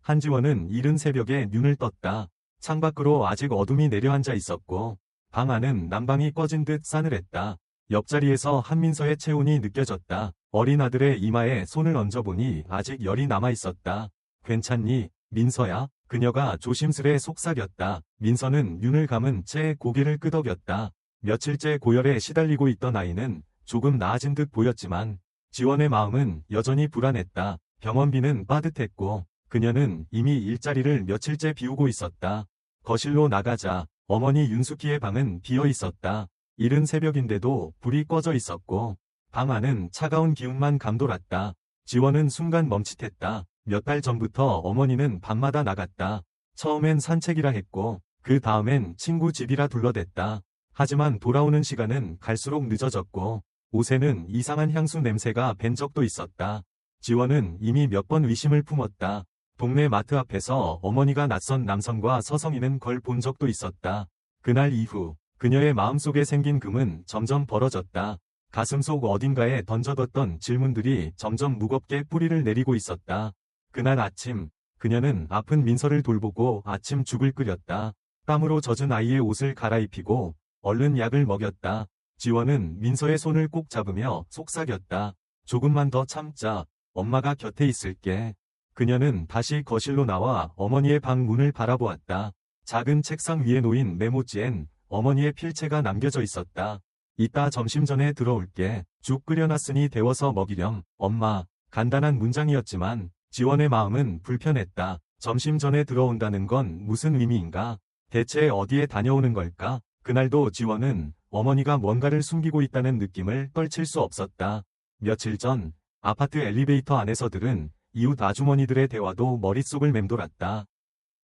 한지원은 이른 새벽에 눈을 떴다. 창밖으로 아직 어둠이 내려앉아 있었고 방 안은 난방이 꺼진 듯 싸늘했다. 옆자리에서 한민서의 체온이 느껴졌다. 어린 아들의 이마에 손을 얹어보니 아직 열이 남아있었다. 괜찮니, 민서야? 그녀가 조심스레 속삭였다. 민서는 눈을 감은 채 고개를 끄덕였다. 며칠째 고열에 시달리고 있던 아이는 조금 나아진 듯 보였지만 지원의 마음은 여전히 불안했다. 병원비는 빠듯했고 그녀는 이미 일자리를 며칠째 비우고 있었다. 거실로 나가자 어머니 윤숙희의 방은 비어 있었다. 이른 새벽인데도 불이 꺼져 있었고 방 안은 차가운 기운만 감돌았다. 지원은 순간 멈칫했다. 몇 달 전부터 어머니는 밤마다 나갔다. 처음엔 산책이라 했고 그 다음엔 친구 집이라 둘러댔다. 하지만 돌아오는 시간은 갈수록 늦어졌고 옷에는 이상한 향수 냄새가 밴 적도 있었다. 지원은 이미 몇 번 의심을 품었다. 동네 마트 앞에서 어머니가 낯선 남성과 서성이는 걸 본 적도 있었다. 그날 이후 그녀의 마음속에 생긴 금은 점점 벌어졌다. 가슴속 어딘가에 던져뒀던 질문들이 점점 무겁게 뿌리를 내리고 있었다. 그날 아침 그녀는 아픈 민서를 돌보고 아침 죽을 끓였다. 땀으로 젖은 아이의 옷을 갈아입히고 얼른 약을 먹였다. 지원은 민서의 손을 꼭 잡으며 속삭였다. 조금만 더 참자. 엄마가 곁에 있을게. 그녀는 다시 거실로 나와 어머니의 방 문을 바라보았다. 작은 책상 위에 놓인 메모지엔 어머니의 필체가 남겨져 있었다. 이따 점심 전에 들어올게. 죽 끓여놨으니 데워서 먹이렴. 엄마. 간단한 문장이었지만 지원의 마음은 불편했다. 점심 전에 들어온다는 건 무슨 의미인가? 대체 어디에 다녀오는 걸까? 그날도 지원은 어머니가 뭔가를 숨기고 있다는 느낌을 떨칠 수 없었다. 며칠 전 아파트 엘리베이터 안에서 들은 이웃 아주머니들의 대화도 머릿속을 맴돌았다.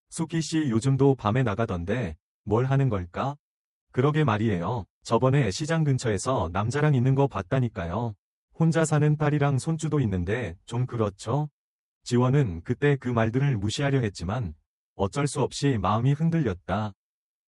숙희 씨 요즘도 밤에 나가던데 뭘 하는 걸까? 그러게 말이에요. 저번에 시장 근처에서 남자랑 있는 거 봤다니까요. 혼자 사는 딸이랑 손주도 있는데 좀 그렇죠? 지원은 그때 그 말들을 무시하려 했지만 어쩔 수 없이 마음이 흔들렸다.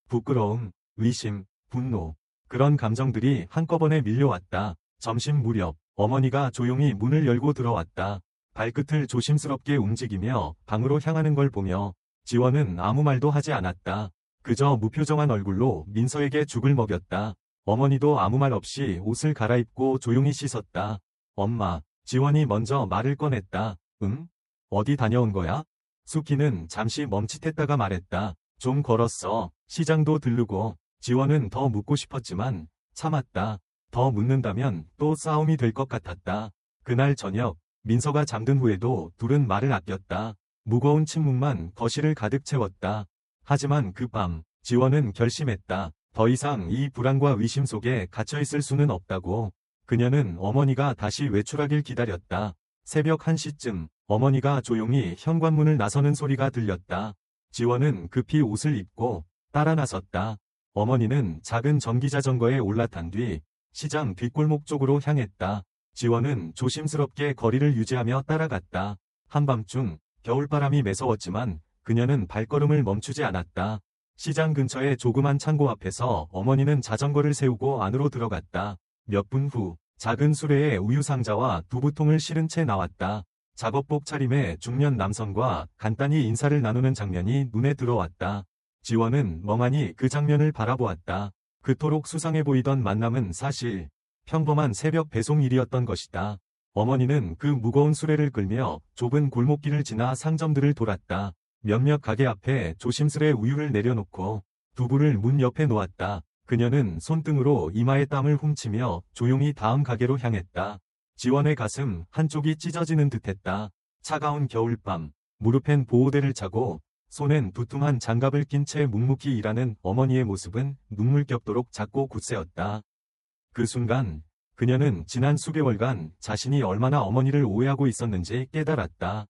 부끄러움, 의심, 분노, 그런 감정들이 한꺼번에 밀려왔다. 점심 무렵 어머니가 조용히 문을 열고 들어왔다. 발끝을 조심스럽게 움직이며 방으로 향하는 걸 보며 지원은 아무 말도 하지 않았다. 그저 무표정한 얼굴로 민서에게 죽을 먹였다. 어머니도 아무 말 없이 옷을 갈아입고 조용히 씻었다. 엄마, 지원이 먼저 말을 꺼냈다. 응? 어디 다녀온 거야? 숙희는 잠시 멈칫했다가 말했다. 좀 걸었어. 시장도 들르고. 지원은 더 묻고 싶었지만 참았다. 더 묻는다면 또 싸움이 될 것 같았다. 그날 저녁 민서가 잠든 후에도 둘은 말을 아꼈다. 무거운 침묵만 거실을 가득 채웠다. 하지만 그 밤 지원은 결심했다. 더 이상 이 불안과 의심 속에 갇혀있을 수는 없다고. 그녀는 어머니가 다시 외출하길 기다렸다. 새벽 1시쯤 어머니가 조용히 현관문을 나서는 소리가 들렸다. 지원은 급히 옷을 입고 따라 나섰다. 어머니는 작은 전기자전거에 올라탄 뒤 시장 뒷골목 쪽으로 향했다. 지원은 조심스럽게 거리를 유지하며 따라갔다. 한밤중 겨울바람이 매서웠지만 그녀는 발걸음을 멈추지 않았다. 시장 근처의 조그만 창고 앞에서 어머니는 자전거를 세우고 안으로 들어갔다. 몇 분 후 작은 수레에 우유 상자와 두부통을 실은 채 나왔다. 작업복 차림의 중년 남성과 간단히 인사를 나누는 장면이 눈에 들어왔다. 지원은 멍하니 그 장면을 바라보았다. 그토록 수상해 보이던 만남은 사실 평범한 새벽 배송 일이었던 것이다. 어머니는 그 무거운 수레를 끌며 좁은 골목길을 지나 상점들을 돌았다. 몇몇 가게 앞에 조심스레 우유를 내려놓고 두부를 문 옆에 놓았다. 그녀는 손등으로 이마의 땀을 훔치며 조용히 다음 가게로 향했다. 지원의 가슴 한쪽이 찢어지는 듯했다. 차가운 겨울밤, 무릎엔 보호대를 차고 손엔 두툼한 장갑을 낀 채 묵묵히 일하는 어머니의 모습은 눈물겹도록 작고 굳세었다. 그 순간 그녀는 지난 수개월간 자신이 얼마나 어머니를 오해하고 있었는지 깨달았다.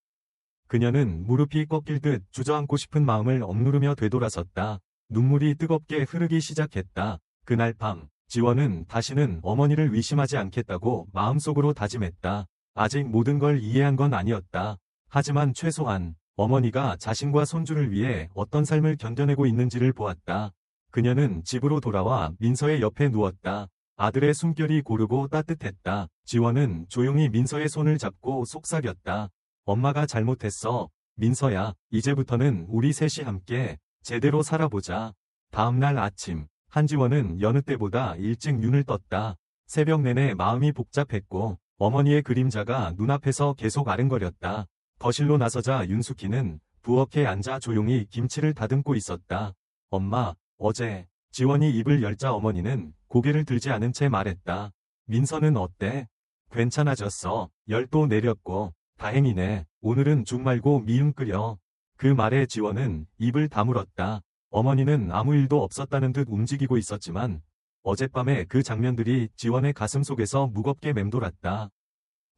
그녀는 무릎이 꺾일 듯 주저앉고 싶은 마음을 억누르며 되돌아섰다. 눈물이 뜨겁게 흐르기 시작했다. 그날 밤 지원은 다시는 어머니를 의심하지 않겠다고 마음속으로 다짐했다. 아직 모든 걸 이해한 건 아니었다. 하지만 최소한 어머니가 자신과 손주를 위해 어떤 삶을 견뎌내고 있는지를 보았다. 그녀는 집으로 돌아와 민서의 옆에 누웠다. 아들의 숨결이 고르고 따뜻했다. 지원은 조용히 민서의 손을 잡고 속삭였다. 엄마가 잘못했어. 민서야, 이제부터는 우리 셋이 함께 제대로 살아보자. 다음날 아침, 한지원은 여느 때보다 일찍 눈을 떴다. 새벽 내내 마음이 복잡했고 어머니의 그림자가 눈앞에서 계속 아른거렸다. 거실로 나서자 윤숙희는 부엌에 앉아 조용히 김치를 다듬고 있었다. 엄마, 어제. 지원이 입을 열자 어머니는 고개를 들지 않은 채 말했다. 민서는 어때? 괜찮아졌어. 열도 내렸고. 다행이네. 오늘은 죽 말고 미음 끓여. 그 말에 지원은 입을 다물었다. 어머니는 아무 일도 없었다는 듯 움직이고 있었지만 어젯밤에 그 장면들이 지원의 가슴 속에서 무겁게 맴돌았다.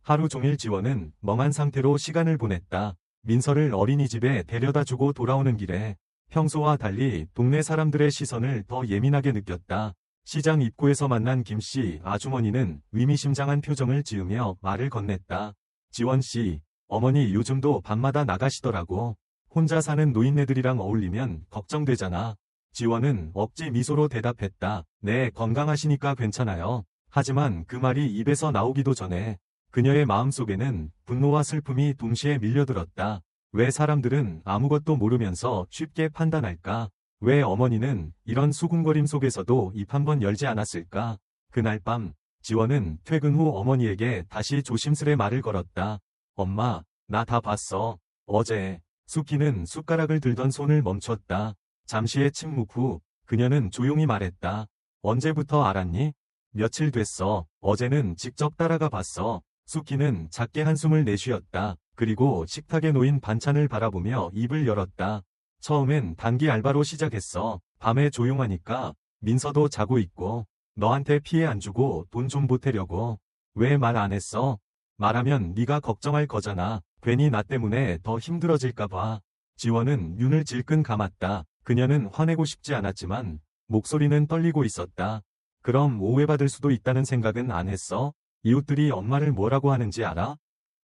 하루 종일 지원은 멍한 상태로 시간을 보냈다. 민서를 어린이집에 데려다주고 돌아오는 길에 평소와 달리 동네 사람들의 시선을 더 예민하게 느꼈다. 시장 입구에서 만난 김씨 아주머니는 의미심장한 표정을 지으며 말을 건넸다. 지원씨, 어머니 요즘도 밤마다 나가시더라고. 혼자 사는 노인네들이랑 어울리면 걱정되잖아. 지원은 억지 미소로 대답했다. 네, 건강하시니까 괜찮아요. 하지만 그 말이 입에서 나오기도 전에 그녀의 마음속에는 분노와 슬픔이 동시에 밀려들었다. 왜 사람들은 아무것도 모르면서 쉽게 판단할까? 왜 어머니는 이런 수군거림 속에서도 입 한 번 열지 않았을까? 그날 밤, 지원은 퇴근 후 어머니에게 다시 조심스레 말을 걸었다. 엄마, 나 다 봤어. 어제. 숙희는 숟가락을 들던 손을 멈췄다. 잠시의 침묵 후 그녀는 조용히 말했다. 언제부터 알았니? 며칠 됐어. 어제는 직접 따라가 봤어. 숙희는 작게 한숨을 내쉬었다. 그리고 식탁에 놓인 반찬을 바라보며 입을 열었다. 처음엔 단기 알바로 시작했어. 밤에 조용하니까 민서도 자고 있고 너한테 피해 안 주고 돈 좀 보태려고. 왜 말 안 했어? 말하면 네가 걱정할 거잖아. 괜히 나 때문에 더 힘들어질까 봐. 지원은 눈을 질끈 감았다. 그녀는 화내고 싶지 않았지만 목소리는 떨리고 있었다. 그럼 오해받을 수도 있다는 생각은 안 했어? 이웃들이 엄마를 뭐라고 하는지 알아?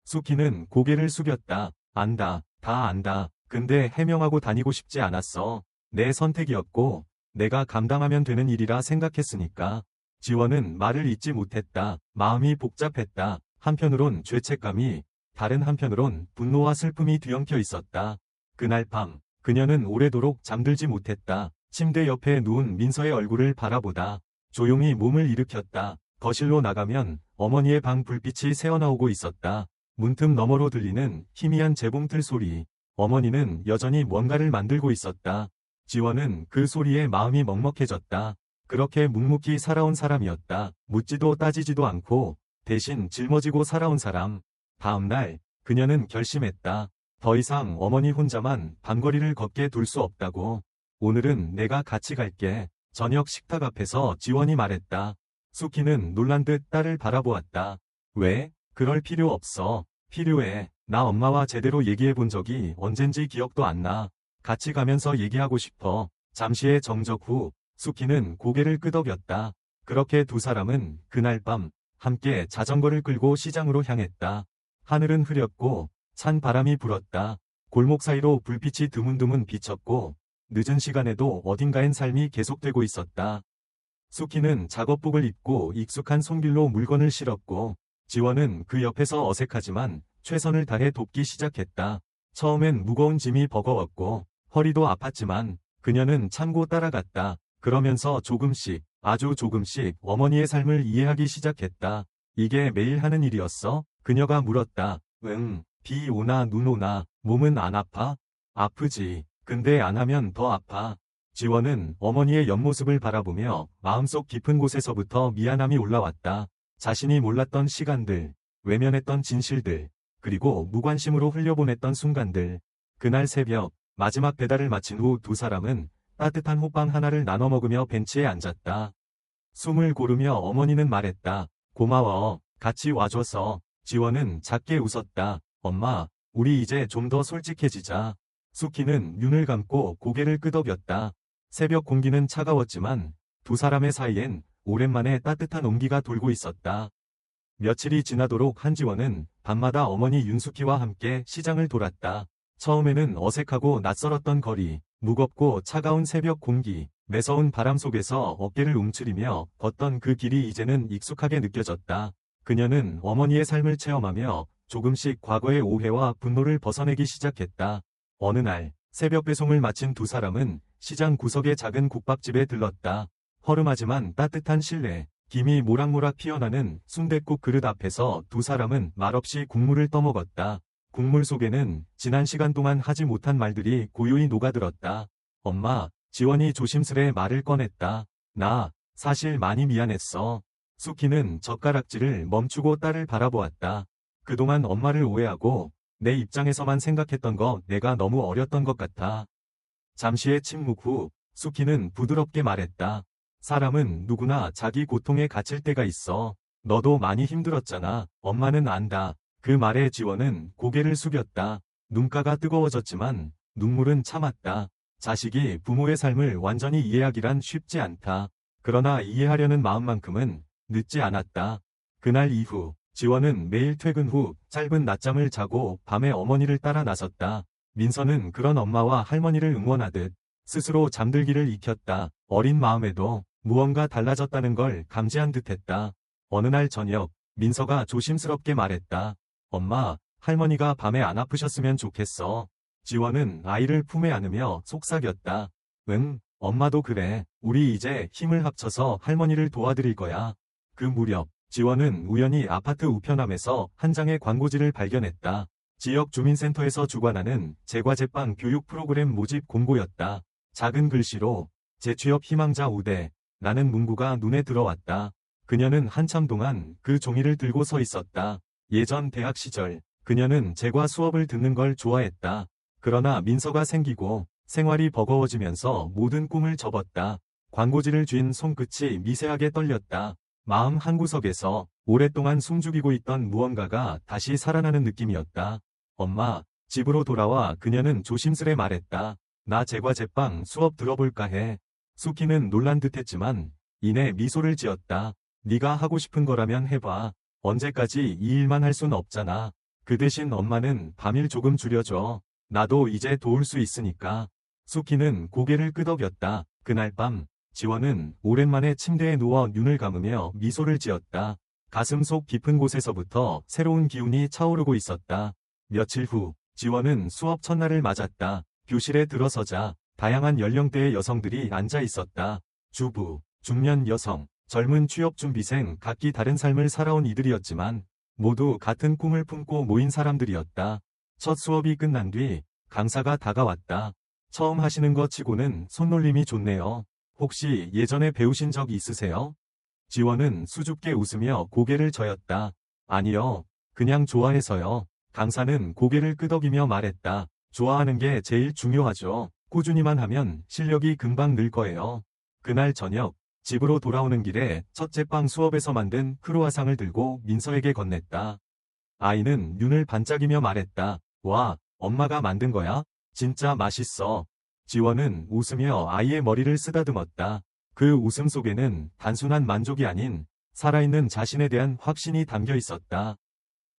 숙희는 고개를 숙였다. 안다. 다 안다. 근데 해명하고 다니고 싶지 않았어. 내 선택이었고 내가 감당하면 되는 일이라 생각했으니까. 지원은 말을 잇지 못했다. 마음이 복잡했다. 한편으론 죄책감이, 다른 한편으론 분노와 슬픔이 뒤엉켜 있었다. 그날 밤, 그녀는 오래도록 잠들지 못했다. 침대 옆에 누운 민서의 얼굴을 바라보다 조용히 몸을 일으켰다. 거실로 나가면 어머니의 방 불빛이 새어나오고 있었다. 문틈 너머로 들리는 희미한 재봉틀 소리. 어머니는 여전히 뭔가를 만들고 있었다. 지원은 그 소리에 마음이 먹먹해졌다. 그렇게 묵묵히 살아온 사람이었다. 묻지도 따지지도 않고 대신 짊어지고 살아온 사람. 다음 날 그녀는 결심했다. 더 이상 어머니 혼자만 밤거리를 걷게 둘 수 없다고. 오늘은 내가 같이 갈게. 저녁 식탁 앞에서 지원이 말했다. 숙희는 놀란 듯 딸을 바라보았다. 왜? 그럴 필요 없어. 필요해. 나 엄마와 제대로 얘기해 본 적이 언젠지 기억도 안 나. 같이 가면서 얘기하고 싶어. 잠시의 정적 후 숙희는 고개를 끄덕였다. 그렇게 두 사람은 그날 밤 함께 자전거를 끌고 시장으로 향했다. 하늘은 흐렸고 찬 바람이 불었다. 골목 사이로 불빛이 드문드문 비쳤고 늦은 시간에도 어딘가엔 삶이 계속되고 있었다. 숙희는 작업복을 입고 익숙한 손길로 물건을 실었고 지원은 그 옆에서 어색하지만 최선을 다해 돕기 시작했다. 처음엔 무거운 짐이 버거웠고 허리도 아팠지만 그녀는 참고 따라갔다. 그러면서 조금씩, 아주 조금씩 어머니의 삶을 이해하기 시작했다. 이게 매일 하는 일이었어? 그녀가 물었다. 응, 비 오나 눈 오나 몸은 안 아파? 아프지. 근데 안 하면 더 아파. 지원은 어머니의 옆모습을 바라보며 마음속 깊은 곳에서부터 미안함이 올라왔다. 자신이 몰랐던 시간들, 외면했던 진실들, 그리고 무관심으로 흘려보냈던 순간들. 그날 새벽, 마지막 배달을 마친 후 두 사람은 따뜻한 호빵 하나를 나눠 먹으며 벤치에 앉았다. 숨을 고르며 어머니는 말했다. 고마워. 같이 와줘서. 지원은 작게 웃었다. 엄마, 우리 이제 좀 더 솔직해지자. 숙희는 눈을 감고 고개를 끄덕였다. 새벽 공기는 차가웠지만 두 사람의 사이엔 오랜만에 따뜻한 온기가 돌고 있었다. 며칠이 지나도록 한지원은 밤마다 어머니 윤숙희와 함께 시장을 돌았다. 처음에는 어색하고 낯설었던 거리, 무겁고 차가운 새벽 공기, 매서운 바람 속에서 어깨를 움츠리며 걷던 그 길이 이제는 익숙하게 느껴졌다. 그녀는 어머니의 삶을 체험하며 조금씩 과거의 오해와 분노를 벗어내기 시작했다. 어느 날 새벽 배송을 마친 두 사람은 시장 구석의 작은 국밥집에 들렀다. 허름하지만 따뜻한 실내, 김이 모락모락 피어나는 순댓국 그릇 앞에서 두 사람은 말없이 국물을 떠먹었다. 국물 속에는 지난 시간 동안 하지 못한 말들이 고요히 녹아들었다. 엄마, 지원이 조심스레 말을 꺼냈다. 나 사실 많이 미안했어. 수키는 젓가락질을 멈추고 딸을 바라보았다. 그동안 엄마를 오해하고 내 입장에서만 생각했던 거 내가 너무 어렸던 것 같아. 잠시의 침묵 후 수키는 부드럽게 말했다. 사람은 누구나 자기 고통에 갇힐 때가 있어. 너도 많이 힘들었잖아. 엄마는 안다. 그 말에 지원은 고개를 숙였다. 눈가가 뜨거워졌지만 눈물은 참았다. 자식이 부모의 삶을 완전히 이해하기란 쉽지 않다. 그러나 이해하려는 마음만큼은 늦지 않았다. 그날 이후 지원은 매일 퇴근 후 짧은 낮잠을 자고 밤에 어머니를 따라 나섰다. 민서는 그런 엄마와 할머니를 응원하듯 스스로 잠들기를 익혔다. 어린 마음에도 무언가 달라졌다는 걸 감지한 듯했다. 어느 날 저녁 민서가 조심스럽게 말했다. 엄마, 할머니가 밤에 안 아프셨으면 좋겠어. 지원은 아이를 품에 안으며 속삭였다. 응, 엄마도 그래. 우리 이제 힘을 합쳐서 할머니를 도와드릴 거야. 그 무렵 지원은 우연히 아파트 우편함에서 한 장의 광고지를 발견했다. 지역 주민센터에서 주관하는 제과제빵 교육 프로그램 모집 공고였다. 작은 글씨로 재취업 희망자 우대 라는 문구가 눈에 들어왔다. 그녀는 한참 동안 그 종이를 들고 서 있었다. 예전 대학 시절 그녀는 제과 수업을 듣는 걸 좋아했다. 그러나 민서가 생기고 생활이 버거워지면서 모든 꿈을 접었다. 광고지를 쥔 손끝이 미세하게 떨렸다. 마음 한구석에서 오랫동안 숨죽이고 있던 무언가가 다시 살아나는 느낌이었다. 엄마, 집으로 돌아와 그녀는 조심스레 말했다. 나 제과제빵 수업 들어볼까 해. 수키는 놀란 듯했지만 이내 미소를 지었다. 네가 하고 싶은 거라면 해봐. 언제까지 이 일만 할 순 없잖아. 그 대신 엄마는 밤일 조금 줄여줘. 나도 이제 도울 수 있으니까. 수키는 고개를 끄덕였다. 그날 밤 지원은 오랜만에 침대에 누워 눈을 감으며 미소를 지었다. 가슴 속 깊은 곳에서부터 새로운 기운이 차오르고 있었다. 며칠 후 지원은 수업 첫날을 맞았다. 교실에 들어서자 다양한 연령대의 여성들이 앉아 있었다. 주부, 중년 여성, 젊은 취업준비생 각기 다른 삶을 살아온 이들이었지만 모두 같은 꿈을 품고 모인 사람들이었다. 첫 수업이 끝난 뒤 강사가 다가왔다. 처음 하시는 것 치고는 손놀림이 좋네요. 혹시 예전에 배우신 적 있으세요? 지원은 수줍게 웃으며 고개를 저었다. 아니요. 그냥 좋아해서요. 강사는 고개를 끄덕이며 말했다. 좋아하는 게 제일 중요하죠. 꾸준히만 하면 실력이 금방 늘 거예요. 그날 저녁 집으로 돌아오는 길에 첫째 빵 수업에서 만든 크루아상을 들고 민서에게 건넸다. 아이는 눈을 반짝이며 말했다. 와, 엄마가 만든 거야? 진짜 맛있어. 지원은 웃으며 아이의 머리를 쓰다듬었다. 그 웃음 속에는 단순한 만족이 아닌 살아있는 자신에 대한 확신이 담겨 있었다.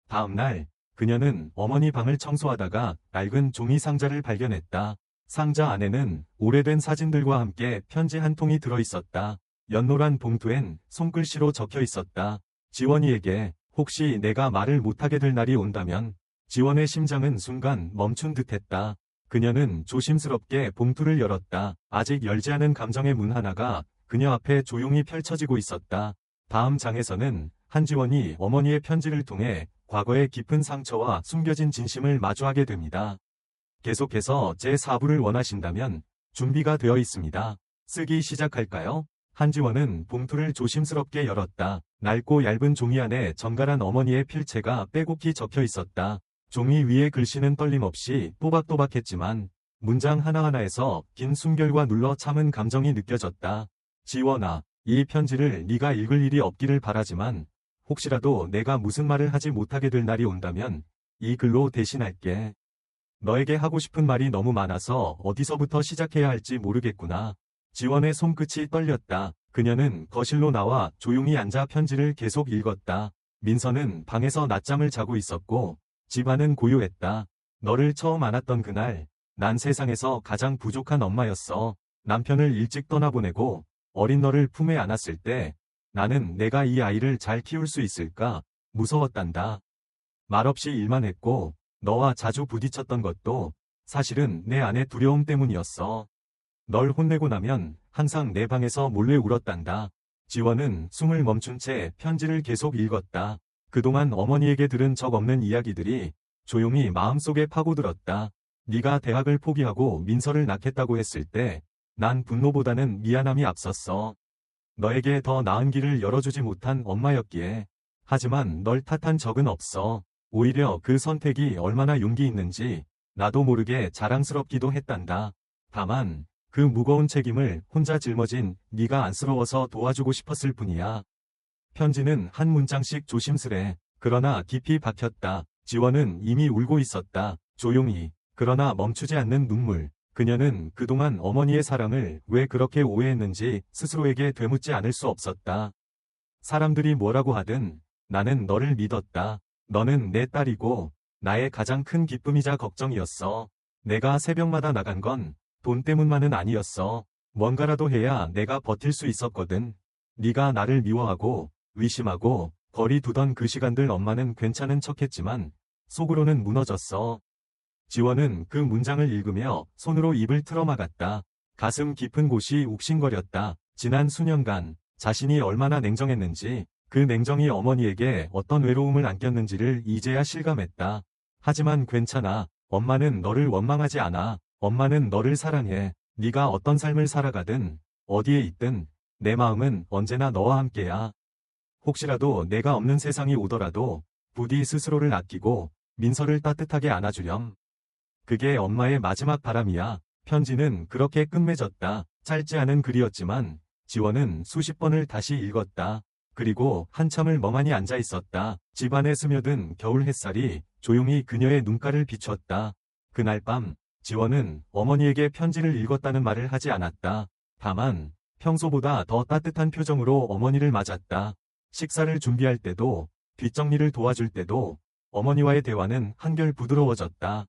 다음 날 그녀는 어머니 방을 청소하다가 낡은 종이 상자를 발견했다. 상자 안에는 오래된 사진들과 함께 편지 한 통이 들어있었다. 연노란 봉투엔 손글씨로 적혀 있었다. 지원이에게 혹시 내가 말을 못하게 될 날이 온다면. 지원의 심장은 순간 멈춘 듯했다. 그녀는 조심스럽게 봉투를 열었다. 아직 열지 않은 감정의 문 하나가 그녀 앞에 조용히 펼쳐지고 있었다. 다음 장에서는 한지원이 어머니의 편지를 통해 과거의 깊은 상처와 숨겨진 진심을 마주하게 됩니다. 계속해서 제4부를 원하신다면 준비가 되어 있습니다. 쓰기 시작할까요? 한지원은 봉투를 조심스럽게 열었다. 낡고 얇은 종이 안에 정갈한 어머니의 필체가 빼곡히 적혀 있었다. 종이 위의 글씨는 떨림없이 또박또박했지만 문장 하나하나에서 긴 숨결과 눌러 참은 감정이 느껴졌다. 지원아, 이 편지를 네가 읽을 일이 없기를 바라지만 혹시라도 내가 무슨 말을 하지 못하게 될 날이 온다면 이 글로 대신할게. 너에게 하고 싶은 말이 너무 많아서 어디서부터 시작해야 할지 모르겠구나. 지원의 손끝이 떨렸다. 그녀는 거실로 나와 조용히 앉아 편지를 계속 읽었다. 민서는 방에서 낮잠을 자고 있었고 집안은 고요했다. 너를 처음 안았던 그날, 난 세상에서 가장 부족한 엄마였어. 남편을 일찍 떠나보내고 어린 너를 품에 안았을 때 나는 내가 이 아이를 잘 키울 수 있을까 무서웠단다. 말없이 일만 했고 너와 자주 부딪혔던 것도 사실은 내 안의 두려움 때문이었어. 널 혼내고 나면 항상 내 방에서 몰래 울었단다. 지원은 숨을 멈춘 채 편지를 계속 읽었다. 그동안 어머니에게 들은 적 없는 이야기들이 조용히 마음속에 파고들었다. 네가 대학을 포기하고 민서를 낳겠다고 했을 때 난 분노보다는 미안함이 앞섰어. 너에게 더 나은 길을 열어주지 못한 엄마였기에. 하지만 널 탓한 적은 없어. 오히려 그 선택이 얼마나 용기 있는지 나도 모르게 자랑스럽기도 했단다. 다만 그 무거운 책임을 혼자 짊어진 네가 안쓰러워서 도와주고 싶었을 뿐이야. 편지는 한 문장씩 조심스레 그러나 깊이 박혔다. 지원은 이미 울고 있었다. 조용히. 그러나 멈추지 않는 눈물. 그녀는 그동안 어머니의 사랑을 왜 그렇게 오해했는지 스스로에게 되묻지 않을 수 없었다. 사람들이 뭐라고 하든 나는 너를 믿었다. 너는 내 딸이고 나의 가장 큰 기쁨이자 걱정이었어. 내가 새벽마다 나간 건 돈 때문만은 아니었어. 뭔가라도 해야 내가 버틸 수 있었거든. 네가 나를 미워하고 의심하고 거리 두던 그 시간들 엄마는 괜찮은 척했지만 속으로는 무너졌어. 지원은 그 문장을 읽으며 손으로 입을 틀어막았다. 가슴 깊은 곳이 욱신거렸다. 지난 수년간 자신이 얼마나 냉정했는지, 그 냉정이 어머니에게 어떤 외로움을 안겼는지를 이제야 실감했다. 하지만 괜찮아. 엄마는 너를 원망하지 않아. 엄마는 너를 사랑해. 네가 어떤 삶을 살아가든 어디에 있든 내 마음은 언제나 너와 함께야. 혹시라도 내가 없는 세상이 오더라도 부디 스스로를 아끼고 민서를 따뜻하게 안아주렴. 그게 엄마의 마지막 바람이야. 편지는 그렇게 끝맺었다. 짧지 않은 글이었지만 지원은 수십 번을 다시 읽었다. 그리고 한참을 멍하니 앉아 있었다. 집안에 스며든 겨울 햇살이 조용히 그녀의 눈가를 비췄다. 그날 밤 지원은 어머니에게 편지를 읽었다는 말을 하지 않았다. 다만 평소보다 더 따뜻한 표정으로 어머니를 맞았다. 식사를 준비할 때도 뒷정리를 도와줄 때도 어머니와의 대화는 한결 부드러워졌다.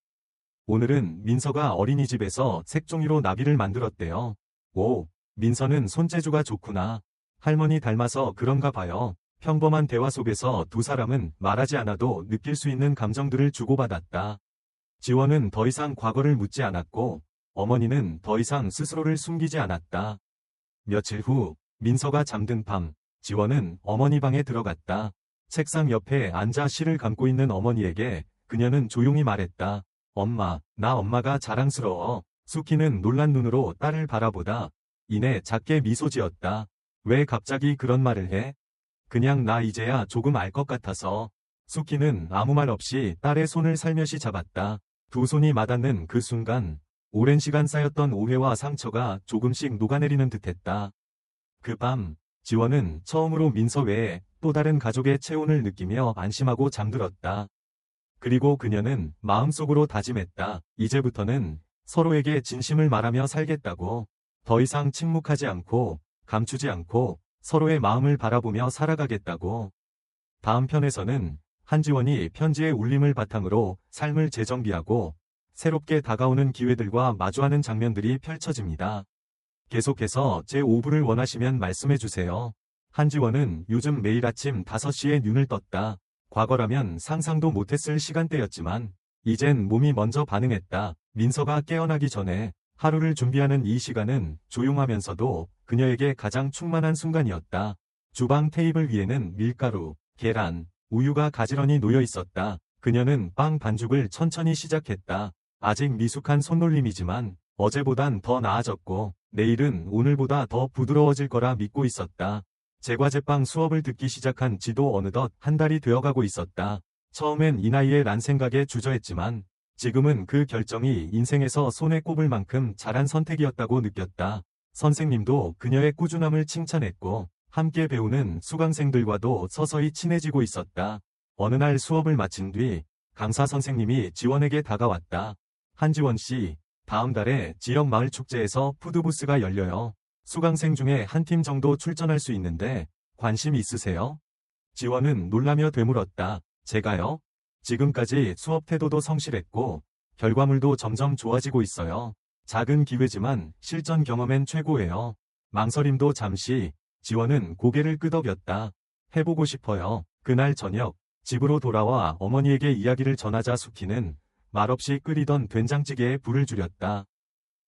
오늘은 민서가 어린이집에서 색종이로 나비를 만들었대요. 오, 민서는 손재주가 좋구나. 할머니 닮아서 그런가 봐요. 평범한 대화 속에서 두 사람은 말하지 않아도 느낄 수 있는 감정들을 주고받았다. 지원은 더 이상 과거를 묻지 않았고 어머니는 더 이상 스스로를 숨기지 않았다. 며칠 후 민서가 잠든 밤 지원은 어머니 방에 들어갔다. 책상 옆에 앉아 시를 감고 있는 어머니에게 그녀는 조용히 말했다. 엄마, 나 엄마가 자랑스러워. 수키는 놀란 눈으로 딸을 바라보다 이내 작게 미소 지었다. 왜 갑자기 그런 말을 해? 그냥 나 이제야 조금 알 것 같아서. 수키는 아무 말 없이 딸의 손을 살며시 잡았다. 두 손이 맞닿는 그 순간 오랜 시간 쌓였던 오해와 상처가 조금씩 녹아내리는 듯했다. 그 밤 지원은 처음으로 민서 외에 또 다른 가족의 체온을 느끼며 안심하고 잠들었다. 그리고 그녀는 마음속으로 다짐했다. 이제부터는 서로에게 진심을 말하며 살겠다고. 더 이상 침묵하지 않고 감추지 않고 서로의 마음을 바라보며 살아가겠다고. 다음 편에서는 한지원이 편지의 울림을 바탕으로 삶을 재정비하고 새롭게 다가오는 기회들과 마주하는 장면들이 펼쳐집니다. 계속해서 제5부를 원하시면 말씀해주세요. 한지원은 요즘 매일 아침 5시에 눈을 떴다. 과거라면 상상도 못했을 시간대였지만 이젠 몸이 먼저 반응했다. 민서가 깨어나기 전에 하루를 준비하는 이 시간은 조용하면서도 그녀에게 가장 충만한 순간이었다. 주방 테이블 위에는 밀가루, 계란, 우유가 가지런히 놓여 있었다. 그녀는 빵 반죽을 천천히 시작했다. 아직 미숙한 손놀림이지만 어제보단 더 나아졌고 내일은 오늘보다 더 부드러워질 거라 믿고 있었다. 제과제빵 수업을 듣기 시작한 지도 어느덧 한 달이 되어가고 있었다. 처음엔 이 나이에 란 생각에 주저했지만 지금은 그 결정이 인생에서 손에 꼽을 만큼 잘한 선택이었다고 느꼈다. 선생님도 그녀의 꾸준함을 칭찬했고 함께 배우는 수강생들과도 서서히 친해지고 있었다. 어느 날 수업을 마친 뒤 강사 선생님이 지원에게 다가왔다. 한지원 씨, 다음 달에 지역 마을 축제에서 푸드부스가 열려요. 수강생 중에 한 팀 정도 출전할 수 있는데 관심 있으세요? 지원은 놀라며 되물었다. 제가요? 지금까지 수업 태도도 성실했고 결과물도 점점 좋아지고 있어요. 작은 기회지만 실전 경험엔 최고예요. 망설임도 잠시. 지원은 고개를 끄덕였다. 해보고 싶어요. 그날 저녁 집으로 돌아와 어머니에게 이야기를 전하자 수키는 말없이 끓이던 된장찌개에 불을 줄였다.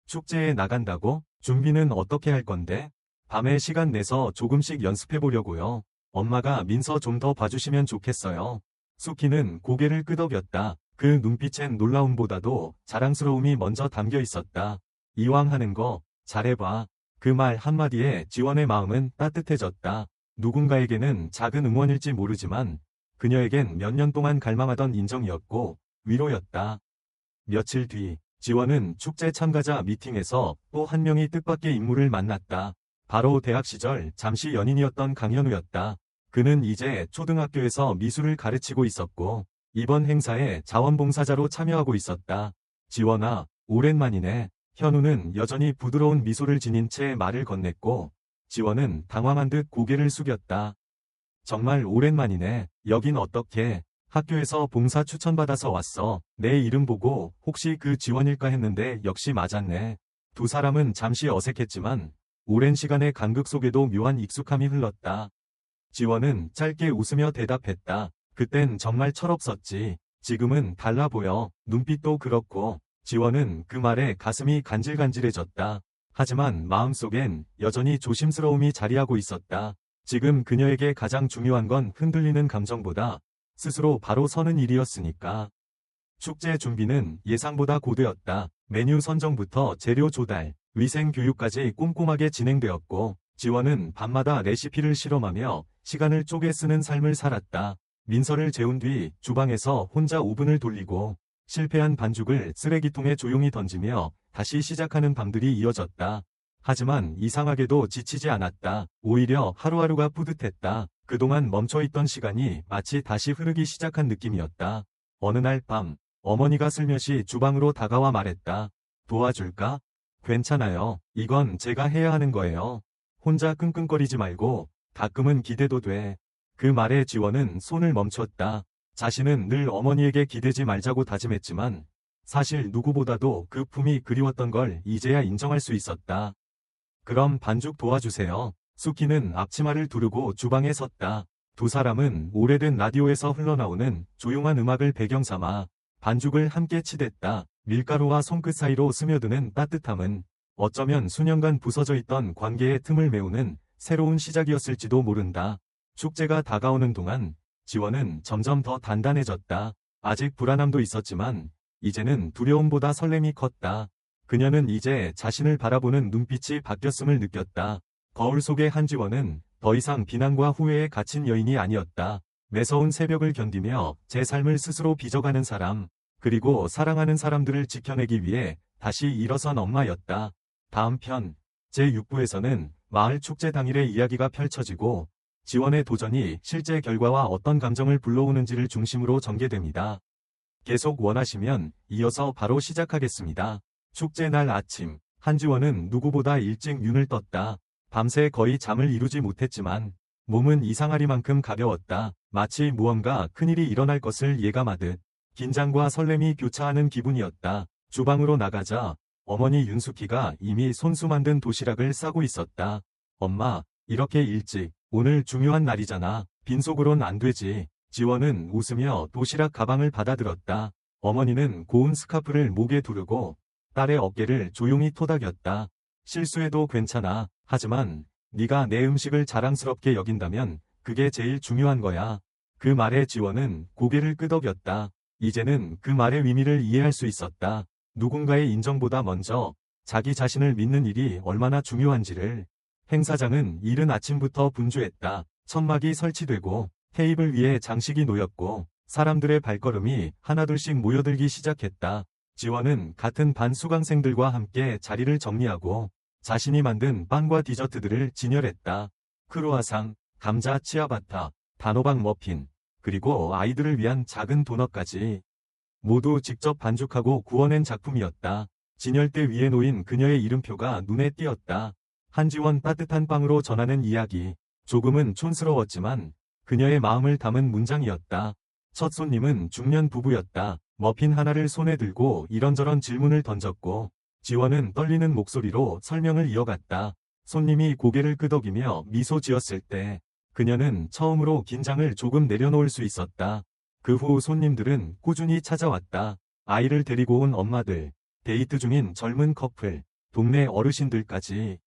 축제에 나간다고? 준비는 어떻게 할 건데? 밤에 시간 내서 조금씩 연습해 보려고요. 엄마가 민서 좀 더 봐주시면 좋겠어요. 수키는 고개를 끄덕였다. 그 눈빛엔 놀라움보다도 자랑스러움이 먼저 담겨 있었다. 이왕 하는 거 잘해봐. 그 말 한마디에 지원의 마음은 따뜻해졌다. 누군가에게는 작은 응원일지 모르지만 그녀에겐 몇 년 동안 갈망하던 인정이었고 위로였다. 며칠 뒤 지원은 축제 참가자 미팅에서 또 한 명의 뜻밖의 인물을 만났다. 바로 대학 시절 잠시 연인이었던 강현우였다. 그는 이제 초등학교에서 미술을 가르치고 있었고 이번 행사에 자원봉사자로 참여하고 있었다. 지원아, 오랜만이네. 현우는 여전히 부드러운 미소를 지닌 채 말을 건넸고 지원은 당황한 듯 고개를 숙였다. 정말 오랜만이네. 여긴 어떻게? 학교에서 봉사 추천받아서 왔어. 내 이름 보고 혹시 그 지원일까 했는데 역시 맞았네. 두 사람은 잠시 어색했지만 오랜 시간의 간극 속에도 묘한 익숙함이 흘렀다. 지원은 짧게 웃으며 대답했다. 그땐 정말 철없었지. 지금은 달라 보여. 눈빛도 그렇고. 지원은 그 말에 가슴이 간질간질해졌다. 하지만 마음속엔 여전히 조심스러움이 자리하고 있었다. 지금 그녀에게 가장 중요한 건 흔들리는 감정보다 스스로 바로 서는 일이었으니까. 축제 준비는 예상보다 고되었다. 메뉴 선정부터 재료 조달, 위생 교육까지 꼼꼼하게 진행되었고 지원은 밤마다 레시피를 실험하며 시간을 쪼개 쓰는 삶을 살았다. 민서를 재운 뒤 주방에서 혼자 오븐을 돌리고 실패한 반죽을 쓰레기통에 조용히 던지며 다시 시작하는 밤들이 이어졌다. 하지만 이상하게도 지치지 않았다. 오히려 하루하루가 뿌듯했다. 그동안 멈춰있던 시간이 마치 다시 흐르기 시작한 느낌이었다. 어느 날 밤, 어머니가 슬며시 주방으로 다가와 말했다. 도와줄까? 괜찮아요. 이건 제가 해야 하는 거예요. 혼자 끙끙거리지 말고 가끔은 기대도 돼. 그 말에 지원은 손을 멈췄다. 자신은 늘 어머니에게 기대지 말자고 다짐했지만 사실 누구보다도 그 품이 그리웠던 걸 이제야 인정할 수 있었다. 그럼 반죽 도와주세요. 수키는 앞치마를 두르고 주방에 섰다. 두 사람은 오래된 라디오에서 흘러나오는 조용한 음악을 배경 삼아 반죽을 함께 치댔다. 밀가루와 손끝 사이로 스며드는 따뜻함은 어쩌면 수년간 부서져 있던 관계의 틈을 메우는 새로운 시작이었을지도 모른다. 축제가 다가오는 동안 지원은 점점 더 단단해졌다. 아직 불안함도 있었지만 이제는 두려움보다 설렘이 컸다. 그녀는 이제 자신을 바라보는 눈빛이 바뀌었음을 느꼈다. 거울 속의 한지원은 더 이상 비난과 후회에 갇힌 여인이 아니었다. 매서운 새벽을 견디며 제 삶을 스스로 빚어가는 사람, 그리고 사랑하는 사람들을 지켜내기 위해 다시 일어선 엄마였다. 다음 편 제6부에서는 마을 축제 당일의 이야기가 펼쳐지고 지원의 도전이 실제 결과와 어떤 감정을 불러오는지를 중심으로 전개됩니다. 계속 원하시면 이어서 바로 시작하겠습니다. 축제 날 아침, 한지원은 누구보다 일찍 눈을 떴다. 밤새 거의 잠을 이루지 못했지만 몸은 이상하리만큼 가벼웠다. 마치 무언가 큰일이 일어날 것을 예감하듯 긴장과 설렘이 교차하는 기분이었다. 주방으로 나가자 어머니 윤숙희가 이미 손수 만든 도시락을 싸고 있었다. 엄마, 이렇게 일찍, 오늘 중요한 날이잖아. 빈속으론 안 되지. 지원은 웃으며 도시락 가방을 받아들었다. 어머니는 고운 스카프를 목에 두르고 딸의 어깨를 조용히 토닥였다. 실수해도 괜찮아. 하지만 네가 내 음식을 자랑스럽게 여긴다면 그게 제일 중요한 거야. 그 말에 지원은 고개를 끄덕였다. 이제는 그 말의 의미를 이해할 수 있었다. 누군가의 인정보다 먼저 자기 자신을 믿는 일이 얼마나 중요한지를. 행사장은 이른 아침부터 분주했다. 천막이 설치되고 테이블 위에 장식이 놓였고 사람들의 발걸음이 하나둘씩 모여들기 시작했다. 지원은 같은 반 수강생들과 함께 자리를 정리하고 자신이 만든 빵과 디저트들을 진열했다. 크루아상, 감자 치아바타, 단호박 머핀, 그리고 아이들을 위한 작은 도넛까지 모두 직접 반죽하고 구워낸 작품이었다. 진열대 위에 놓인 그녀의 이름표가 눈에 띄었다. 한지원 따뜻한 빵으로 전하는 이야기. 조금은 촌스러웠지만 그녀의 마음을 담은 문장이었다. 첫 손님은 중년 부부였다. 머핀 하나를 손에 들고 이런저런 질문을 던졌고 지원은 떨리는 목소리로 설명을 이어갔다. 손님이 고개를 끄덕이며 미소 지었을 때 그녀는 처음으로 긴장을 조금 내려놓을 수 있었다. 그 후 손님들은 꾸준히 찾아왔다. 아이를 데리고 온 엄마들, 데이트 중인 젊은 커플, 동네 어르신들까지.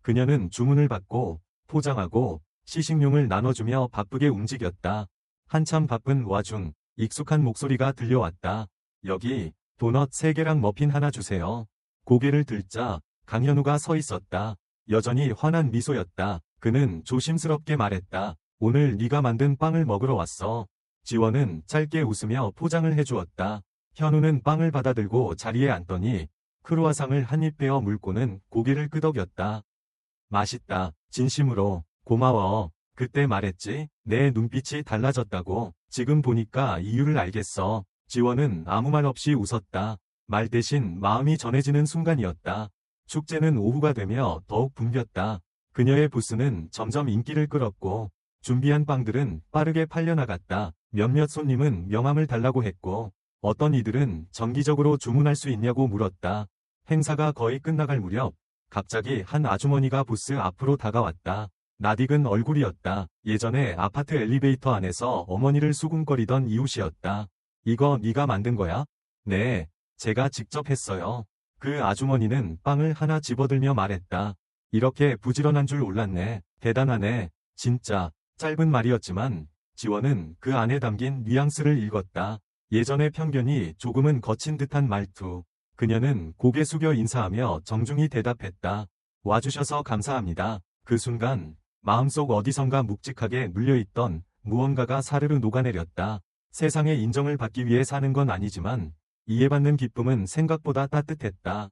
그녀는 주문을 받고 포장하고 시식용을 나눠주며 바쁘게 움직였다. 한참 바쁜 와중 익숙한 목소리가 들려왔다. 여기 도넛 3개랑 머핀 하나 주세요. 고개를 들자 강현우가 서 있었다. 여전히 환한 미소였다. 그는 조심스럽게 말했다. 오늘 네가 만든 빵을 먹으러 왔어. 지원은 짧게 웃으며 포장을 해주었다. 현우는 빵을 받아들고 자리에 앉더니 크루아상을 한 입 베어 물고는 고개를 끄덕였다. 맛있다. 진심으로. 고마워. 그때 말했지. 내 눈빛이 달라졌다고. 지금 보니까 이유를 알겠어. 지원은 아무 말 없이 웃었다. 말 대신 마음이 전해지는 순간이었다. 축제는 오후가 되며 더욱 붐볐다. 그녀의 부스는 점점 인기를 끌었고 준비한 빵들은 빠르게 팔려나갔다. 몇몇 손님은 명함을 달라고 했고 어떤 이들은 정기적으로 주문할 수 있냐고 물었다. 행사가 거의 끝나갈 무렵 갑자기 한 아주머니가 부스 앞으로 다가왔다. 낯익은 얼굴이었다. 예전에 아파트 엘리베이터 안에서 어머니를 수군거리던 이웃이었다. 이거 네가 만든 거야? 네, 제가 직접 했어요. 그 아주머니는 빵을 하나 집어들며 말했다. 이렇게 부지런한 줄 몰랐네. 대단하네. 진짜. 짧은 말이었지만 지원은 그 안에 담긴 뉘앙스를 읽었다. 예전의 편견이 조금은 거친 듯한 말투. 그녀는 고개 숙여 인사하며 정중히 대답했다. 와주셔서 감사합니다. 그 순간 마음속 어디선가 묵직하게 눌려있던 무언가가 사르르 녹아내렸다. 세상의 인정을 받기 위해 사는 건 아니지만 이해받는 기쁨은 생각보다 따뜻했다.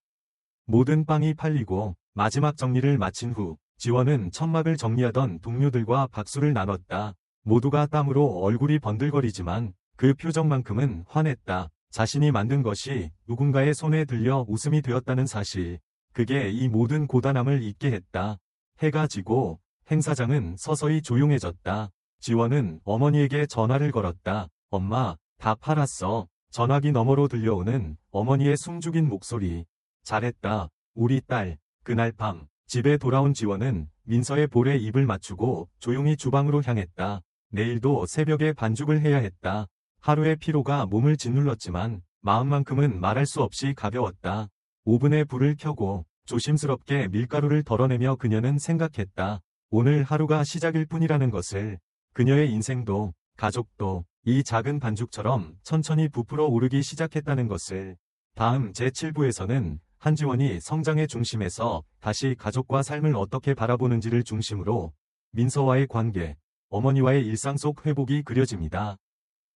모든 빵이 팔리고 마지막 정리를 마친 후 지원은 천막을 정리하던 동료들과 박수를 나눴다. 모두가 땀으로 얼굴이 번들거리지만 그 표정만큼은 환했다. 자신이 만든 것이 누군가의 손에 들려 웃음이 되었다는 사실. 그게 이 모든 고단함을 잊게 했다. 해가 지고 행사장은 서서히 조용해졌다. 지원은 어머니에게 전화를 걸었다. 엄마, 다 팔았어. 전화기 너머로 들려오는 어머니의 숨죽인 목소리. 잘했다, 우리 딸. 그날 밤 집에 돌아온 지원은 민서의 볼에 입을 맞추고 조용히 주방으로 향했다. 내일도 새벽에 반죽을 해야 했다. 하루의 피로가 몸을 짓눌렀지만 마음만큼은 말할 수 없이 가벼웠다. 오븐에 불을 켜고 조심스럽게 밀가루를 덜어내며 그녀는 생각했다. 오늘 하루가 시작일 뿐이라는 것을. 그녀의 인생도 가족도 이 작은 반죽처럼 천천히 부풀어 오르기 시작했다는 것을. 다음 제7부에서는 한지원이 성장의 중심에서 다시 가족과 삶을 어떻게 바라보는지를 중심으로 민서와의 관계, 어머니와의 일상 속 회복이 그려집니다.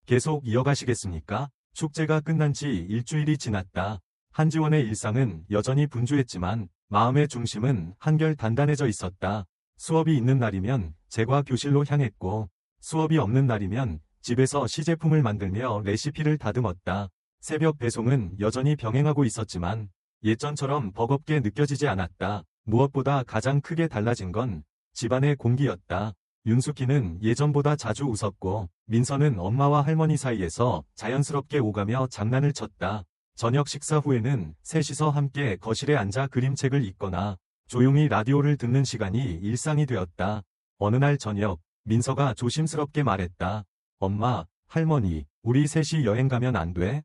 계속 이어가시겠습니까? 축제가 끝난 지 일주일이 지났다. 한지원의 일상은 여전히 분주했지만 마음의 중심은 한결 단단해져 있었다. 수업이 있는 날이면 제과 교실로 향했고 수업이 없는 날이면 집에서 시제품을 만들며 레시피를 다듬었다. 새벽 배송은 여전히 병행하고 있었지만 예전처럼 버겁게 느껴지지 않았다. 무엇보다 가장 크게 달라진 건 집안의 공기였다. 윤숙희는 예전보다 자주 웃었고 민서는 엄마와 할머니 사이에서 자연스럽게 오가며 장난을 쳤다. 저녁 식사 후에는 셋이서 함께 거실에 앉아 그림책을 읽거나 조용히 라디오를 듣는 시간이 일상이 되었다. 어느 날 저녁 민서가 조심스럽게 말했다. 엄마, 할머니, 우리 셋이 여행 가면 안 돼?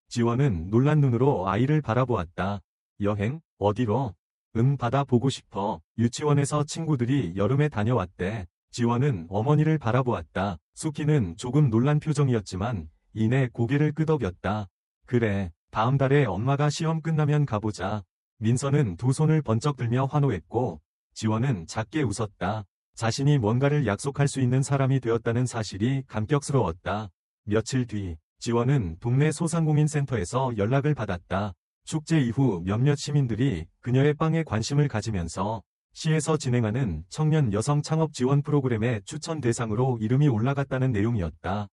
지원은 놀란 눈으로 아이를 바라보았다. 여행? 어디로? 바다 보고 싶어. 유치원에서 친구들이 여름에 다녀왔대. 지원은 어머니를 바라보았다. 숙희는 조금 놀란 표정이었지만 이내 고개를 끄덕였다. 그래, 다음 달에 엄마가 시험 끝나면 가보자. 민서는 두 손을 번쩍 들며 환호했고 지원은 작게 웃었다. 자신이 뭔가를 약속할 수 있는 사람이 되었다는 사실이 감격스러웠다. 며칠 뒤 지원은 동네 소상공인센터에서 연락을 받았다. 축제 이후 몇몇 시민들이 그녀의 빵에 관심을 가지면서 시에서 진행하는 청년 여성 창업 지원 프로그램의 추천 대상으로 이름이 올라갔다는 내용이었다.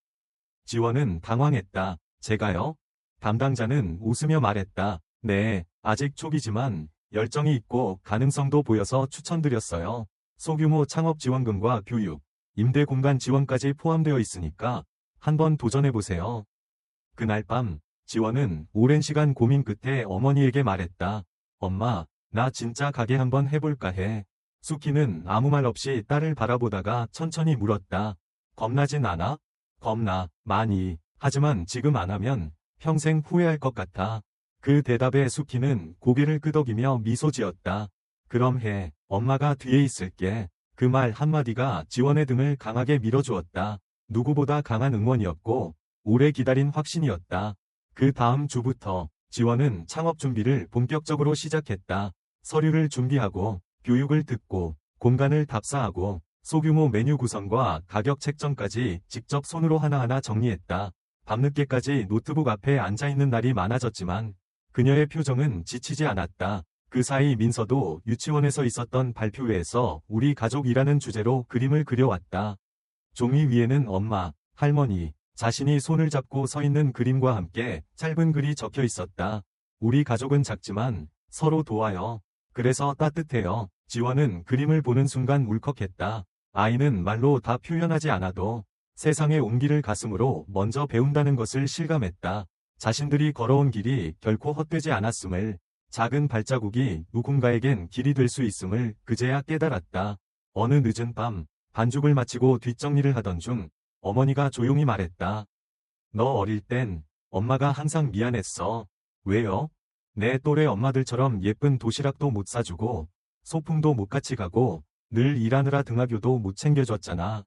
지원은 당황했다. 제가요? 담당자는 웃으며 말했다. 네, 아직 초기지만 열정이 있고 가능성도 보여서 추천드렸어요. 소규모 창업 지원금과 교육, 임대 공간 지원까지 포함되어 있으니까 한번 도전해보세요. 그날 밤 지원은 오랜 시간 고민 끝에 어머니에게 말했다. 엄마, 나 진짜 가게 한번 해볼까 해. 숙희는 아무 말 없이 딸을 바라보다가 천천히 물었다. 겁나진 않아? 겁나, 많이. 하지만 지금 안 하면 평생 후회할 것 같아. 그 대답에 수키는 고개를 끄덕이며 미소 지었다. 그럼 해. 엄마가 뒤에 있을게. 그 말 한마디가 지원의 등을 강하게 밀어주었다. 누구보다 강한 응원이었고 오래 기다린 확신이었다. 그 다음 주부터 지원은 창업 준비를 본격적으로 시작했다. 서류를 준비하고 교육을 듣고 공간을 답사하고 소규모 메뉴 구성과 가격 책정까지 직접 손으로 하나하나 정리했다. 밤늦게까지 노트북 앞에 앉아있는 날이 많아졌지만 그녀의 표정은 지치지 않았다. 그 사이 민서도 유치원에서 있었던 발표회에서 우리 가족이라는 주제로 그림을 그려왔다. 종이 위에는 엄마, 할머니, 자신이 손을 잡고 서 있는 그림과 함께 짧은 글이 적혀 있었다. 우리 가족은 작지만 서로 도와요. 그래서 따뜻해요. 지원은 그림을 보는 순간 울컥했다. 아이는 말로 다 표현하지 않아도 세상의 온기를 가슴으로 먼저 배운다는 것을 실감했다. 자신들이 걸어온 길이 결코 헛되지 않았음을, 작은 발자국이 누군가에겐 길이 될 수 있음을 그제야 깨달았다. 어느 늦은 밤, 반죽을 마치고 뒷정리를 하던 중 어머니가 조용히 말했다. 너 어릴 땐 엄마가 항상 미안했어. 왜요? 내 또래 엄마들처럼 예쁜 도시락도 못 사주고 소풍도 못 같이 가고 늘 일하느라 등하교도 못 챙겨줬잖아.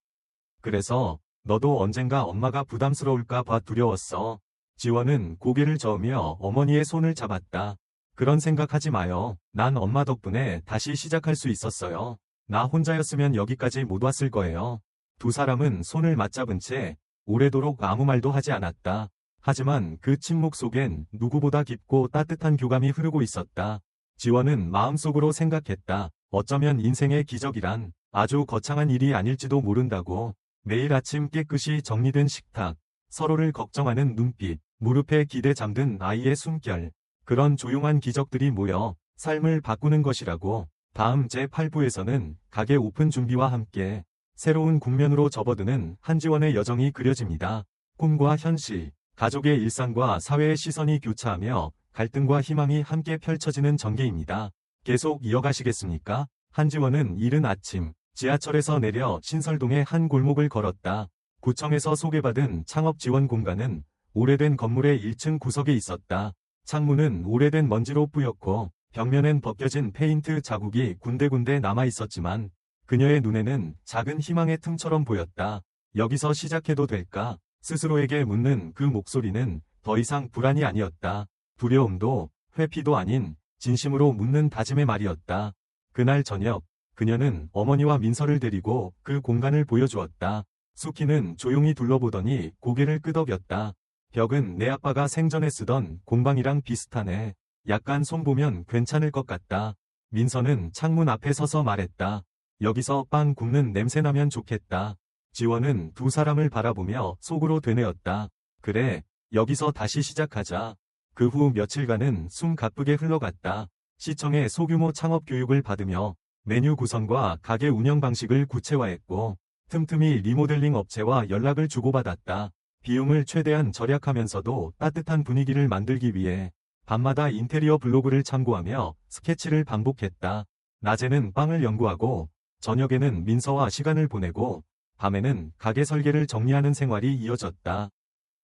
그래서 너도 언젠가 엄마가 부담스러울까 봐 두려웠어. 지원은 고개를 저으며 어머니의 손을 잡았다. 그런 생각하지 마요. 난 엄마 덕분에 다시 시작할 수 있었어요. 나 혼자였으면 여기까지 못 왔을 거예요. 두 사람은 손을 맞잡은 채 오래도록 아무 말도 하지 않았다. 하지만 그 침묵 속엔 누구보다 깊고 따뜻한 교감이 흐르고 있었다. 지원은 마음속으로 생각했다. 어쩌면 인생의 기적이란 아주 거창한 일이 아닐지도 모른다고. 매일 아침 깨끗이 정리된 식탁, 서로를 걱정하는 눈빛, 무릎에 기대 잠든 아이의 숨결, 그런 조용한 기적들이 모여 삶을 바꾸는 것이라고. 다음 제8부에서는 가게 오픈 준비와 함께 새로운 국면으로 접어드는 한지원의 여정이 그려집니다. 꿈과 현실, 가족의 일상과 사회의 시선이 교차하며 갈등과 희망이 함께 펼쳐지는 전개입니다. 계속 이어가시겠습니까? 한지원은 이른 아침 지하철에서 내려 신설동의 한 골목을 걸었다. 구청에서 소개받은 창업 지원 공간은 오래된 건물의 1층 구석에 있었다. 창문은 오래된 먼지로 뿌옇고 벽면엔 벗겨진 페인트 자국이 군데군데 남아 있었지만 그녀의 눈에는 작은 희망의 틈처럼 보였다. 여기서 시작해도 될까? 스스로에게 묻는 그 목소리는 더 이상 불안이 아니었다. 두려움도 회피도 아닌 진심으로 묻는 다짐의 말이었다. 그날 저녁 그녀는 어머니와 민서를 데리고 그 공간을 보여주었다. 수키는 조용히 둘러보더니 고개를 끄덕였다. 벽은 내 아빠가 생전에 쓰던 공방이랑 비슷하네. 약간 손보면 괜찮을 것 같다. 민서는 창문 앞에 서서 말했다. 여기서 빵 굽는 냄새 나면 좋겠다. 지원은 두 사람을 바라보며 속으로 되뇌었다. 그래, 여기서 다시 시작하자. 그 후 며칠간은 숨 가쁘게 흘러갔다. 시청의 소규모 창업 교육을 받으며 메뉴 구성과 가게 운영 방식을 구체화했고 틈틈이 리모델링 업체와 연락을 주고받았다. 비용을 최대한 절약하면서도 따뜻한 분위기를 만들기 위해 밤마다 인테리어 블로그를 참고하며 스케치를 반복했다. 낮에는 빵을 연구하고 저녁에는 민서와 시간을 보내고 밤에는 가게 설계를 정리하는 생활이 이어졌다.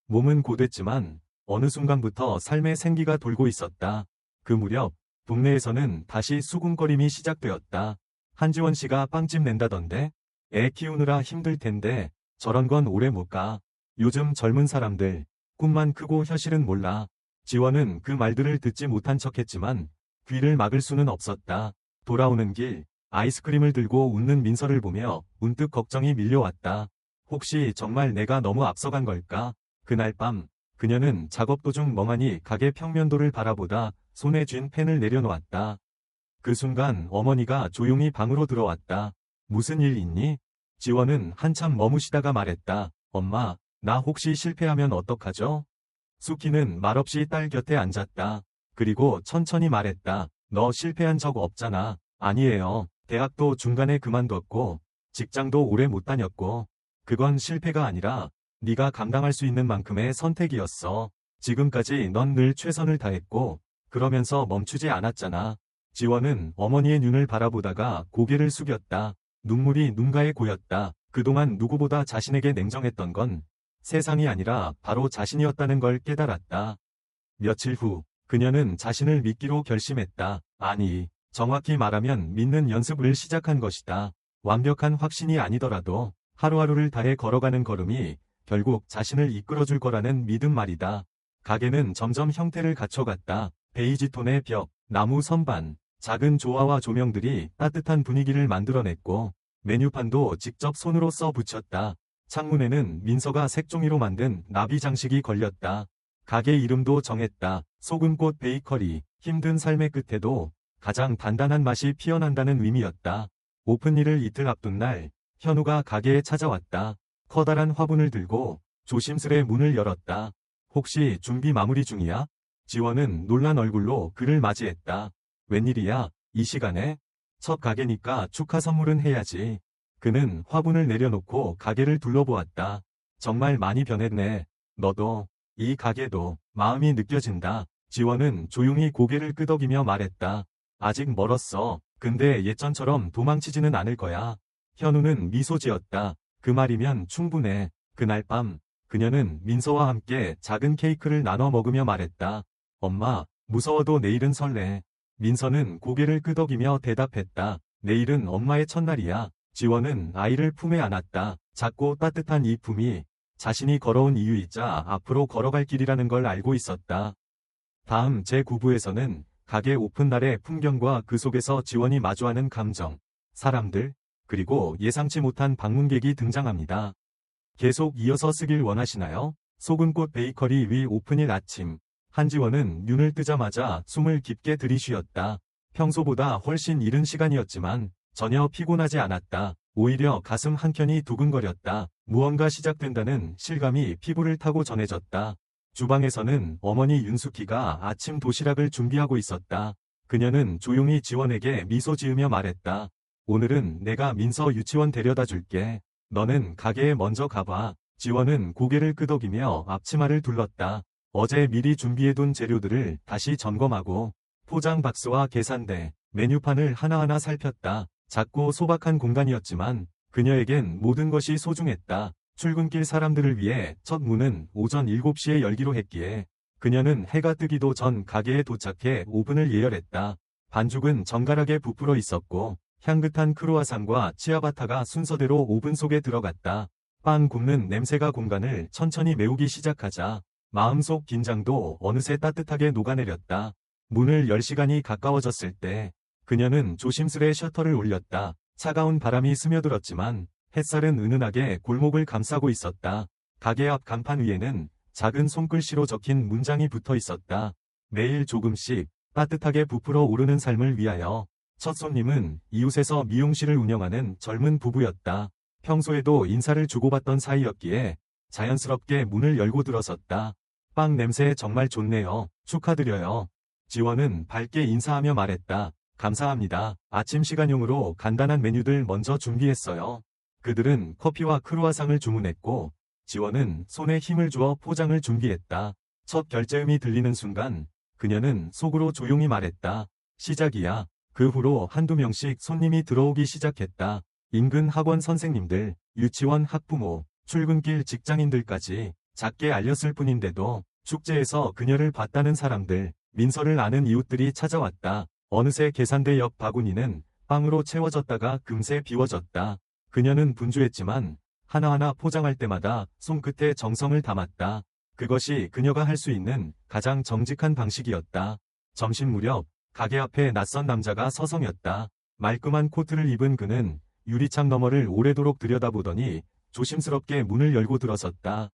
몸은 고됐지만 어느 순간부터 삶의 생기가 돌고 있었다. 그 무렵 동네에서는 다시 수군거림이 시작되었다. 한지원 씨가 빵집 낸다던데? 애 키우느라 힘들 텐데 저런 건 오래 못 가. 요즘 젊은 사람들 꿈만 크고 현실은 몰라. 지원은 그 말들을 듣지 못한 척했지만 귀를 막을 수는 없었다. 돌아오는 길 아이스크림을 들고 웃는 민서를 보며 문득 걱정이 밀려왔다. 혹시 정말 내가 너무 앞서간 걸까? 그날 밤 그녀는 작업 도중 멍하니 가게 평면도를 바라보다 손에 쥔 펜을 내려놓았다. 그 순간 어머니가 조용히 방으로 들어왔다. 무슨 일 있니? 지원은 한참 머무시다가 말했다. 엄마, 나 혹시 실패하면 어떡하죠? 수키는 말없이 딸 곁에 앉았다. 그리고 천천히 말했다. 너 실패한 적 없잖아. 아니에요. 대학도 중간에 그만뒀고 직장도 오래 못 다녔고 그건 실패가 아니라 네가 감당할 수 있는 만큼의 선택이었어. 지금까지 넌 늘 최선을 다했고 그러면서 멈추지 않았잖아. 지원은 어머니의 눈을 바라보다가 고개를 숙였다. 눈물이 눈가에 고였다. 그동안 누구보다 자신에게 냉정했던 건 세상이 아니라 바로 자신이었다는 걸 깨달았다. 며칠 후 그녀는 자신을 믿기로 결심했다. 아니, 정확히 말하면 믿는 연습을 시작한 것이다. 완벽한 확신이 아니더라도 하루하루를 다해 걸어가는 걸음이 결국 자신을 이끌어줄 거라는 믿음 말이다. 가게는 점점 형태를 갖춰갔다. 베이지 톤의 벽, 나무 선반, 작은 조화와 조명들이 따뜻한 분위기를 만들어냈고 메뉴판도 직접 손으로 써 붙였다. 창문에는 민서가 색종이로 만든 나비 장식이 걸렸다. 가게 이름도 정했다. 소금꽃 베이커리. 힘든 삶의 끝에도 가장 단단한 맛이 피어난다는 의미였다. 오픈일을 이틀 앞둔 날 현우가 가게에 찾아왔다. 커다란 화분을 들고 조심스레 문을 열었다. 혹시 준비 마무리 중이야? 지원은 놀란 얼굴로 그를 맞이했다. 웬일이야, 이 시간에? 첫 가게니까 축하 선물은 해야지. 그는 화분을 내려놓고 가게를 둘러보았다. 정말 많이 변했네. 너도, 이 가게도, 마음이 느껴진다. 지원은 조용히 고개를 끄덕이며 말했다. 아직 멀었어. 근데 예전처럼 도망치지는 않을 거야. 현우는 미소 지었다. 그 말이면 충분해. 그날 밤, 그녀는 민서와 함께 작은 케이크를 나눠 먹으며 말했다. 엄마, 무서워도 내일은 설레. 민서는 고개를 끄덕이며 대답했다. 내일은 엄마의 첫날이야. 지원은 아이를 품에 안았다. 작고 따뜻한 이 품이 자신이 걸어온 이유이자 앞으로 걸어갈 길이라는 걸 알고 있었다. 다음 제9부에서는 가게 오픈 날의 풍경과 그 속에서 지원이 마주하는 감정, 사람들, 그리고 예상치 못한 방문객이 등장합니다. 계속 이어서 쓰길 원하시나요? 소금꽃 베이커리 위 오픈일 아침, 한지원은 눈을 뜨자마자 숨을 깊게 들이쉬었다. 평소보다 훨씬 이른 시간이었지만 전혀 피곤하지 않았다. 오히려 가슴 한켠이 두근거렸다. 무언가 시작된다는 실감이 피부를 타고 전해졌다. 주방에서는 어머니 윤숙희가 아침 도시락을 준비하고 있었다. 그녀는 조용히 지원에게 미소 지으며 말했다. 오늘은 내가 민서 유치원 데려다 줄게. 너는 가게에 먼저 가봐. 지원은 고개를 끄덕이며 앞치마를 둘렀다. 어제 미리 준비해둔 재료들을 다시 점검하고 포장 박스와 계산대, 메뉴판을 하나하나 살폈다. 작고 소박한 공간이었지만 그녀에겐 모든 것이 소중했다. 출근길 사람들을 위해 첫 문은 오전 7시에 열기로 했기에 그녀는 해가 뜨기도 전 가게에 도착해 오븐을 예열했다. 반죽은 정갈하게 부풀어 있었고 향긋한 크루아상과 치아바타가 순서대로 오븐 속에 들어갔다. 빵 굽는 냄새가 공간을 천천히 메우기 시작하자 마음속 긴장도 어느새 따뜻하게 녹아내렸다. 문을 열 시간이 가까워졌을 때 그녀는 조심스레 셔터를 올렸다. 차가운 바람이 스며들었지만 햇살은 은은하게 골목을 감싸고 있었다. 가게 앞 간판 위에는 작은 손글씨로 적힌 문장이 붙어 있었다. 매일 조금씩 따뜻하게 부풀어 오르는 삶을 위하여. 첫 손님은 이웃에서 미용실을 운영하는 젊은 부부였다. 평소에도 인사를 주고받던 사이였기에 자연스럽게 문을 열고 들어섰다. 빵 냄새 정말 좋네요. 축하드려요. 지원은 밝게 인사하며 말했다. 감사합니다. 아침 시간용으로 간단한 메뉴들 먼저 준비했어요. 그들은 커피와 크루아상을 주문했고 지원은 손에 힘을 주어 포장을 준비했다. 첫 결제음이 들리는 순간 그녀는 속으로 조용히 말했다. 시작이야. 그 후로 한두 명씩 손님이 들어오기 시작했다. 인근 학원 선생님들, 유치원 학부모, 출근길 직장인들까지 작게 알렸을 뿐인데도 축제에서 그녀를 봤다는 사람들, 민서를 아는 이웃들이 찾아왔다. 어느새 계산대 옆 바구니는 빵으로 채워졌다가 금세 비워졌다. 그녀는 분주했지만 하나하나 포장할 때마다 손끝에 정성을 담았다. 그것이 그녀가 할 수 있는 가장 정직한 방식이었다. 점심 무렵 가게 앞에 낯선 남자가 서성였다. 말끔한 코트를 입은 그는 유리창 너머를 오래도록 들여다보더니 조심스럽게 문을 열고 들어섰다.